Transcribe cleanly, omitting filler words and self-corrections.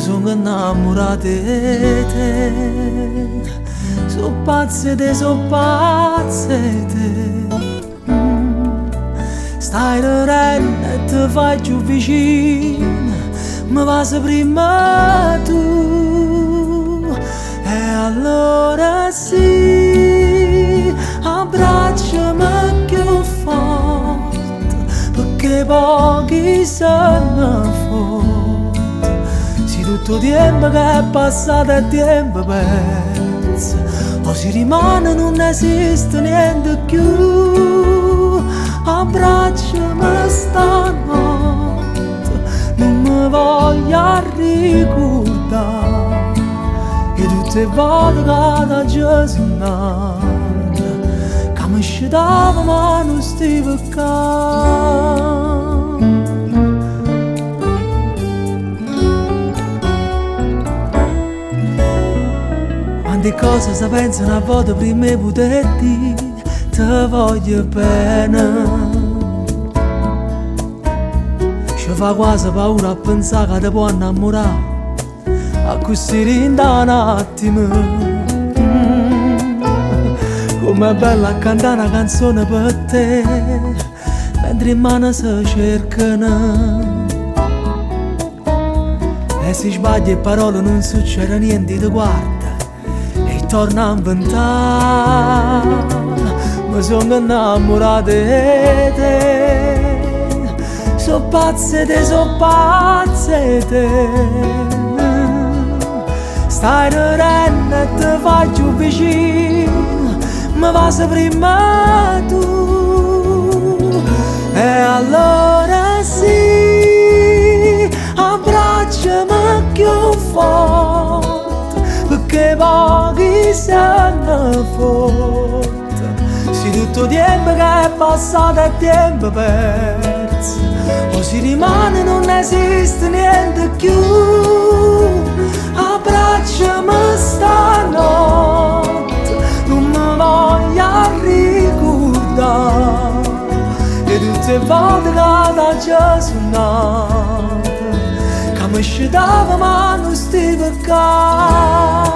sono innamorata di te. So pazze te, so pazze te. Stai ridendo e ti fai più vicino, mi passi prima tu. E allora sì, abbracciami più forte, perché pochi sono forti. Se tutto tempo che è passato è tempo perso, o si rimane non esiste niente più. Abbracciami stanotte, non mi voglio ricordare e tutte le volte che da Gesù che mi scitava ma non stavo qua. Quante cose si pensano a volte prima di poter dire ti voglio bene. Ci fa quasi paura a pensare che ti può innamorare a così in un attimo. Com'è bella a cantare una canzone per te mentre in mano si cercano. E se sbagli e parole non succede niente, ti guarda e torna a inventare. Mi sono innamorata di te. So pazze te, so pazze te. Stai ridendo e ti fai più vicino, mi passi prima tu. E allora sì, abbracciami più forte, perché pochi sono forti. Se tutto tempo che è passato è tempo perso, o si rimane non esiste niente più. Abbracciami stanotte, non mi voglio ricordare e tutte le volte che da Gesù che mi scitava ma non stavo qua.